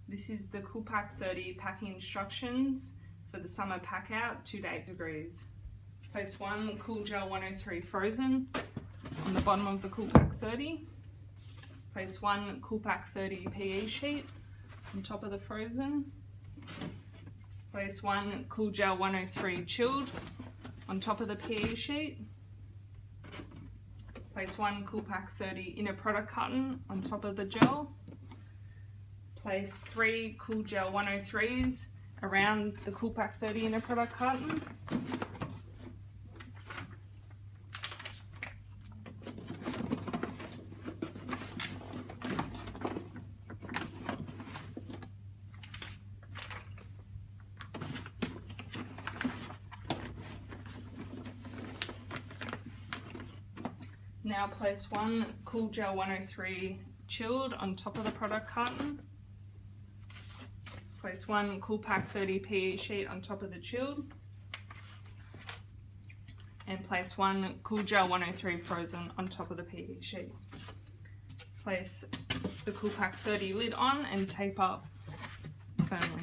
This is the CoolPac30 packing instructions for the summer pack out 2 to 8 degrees. Place 1 Cool Gel 103 frozen on the bottom of the CoolPac30. Place 1 CoolPac30 PE sheet on top of the frozen. Place 1 Cool Gel 103 chilled on top of the PE sheet. Place 1 CoolPac30 inner product carton on top of the gel. Place 3 Cool Gel 103s around the CoolPac30 inner product carton. Now place 1 Cool Gel 103 chilled on top of the product carton. Place 1 CoolPac30 PE sheet on top of the chilled. And place 1 Cool Gel 103 frozen on top of the PE sheet. Place the CoolPac30 lid on and tape up firmly.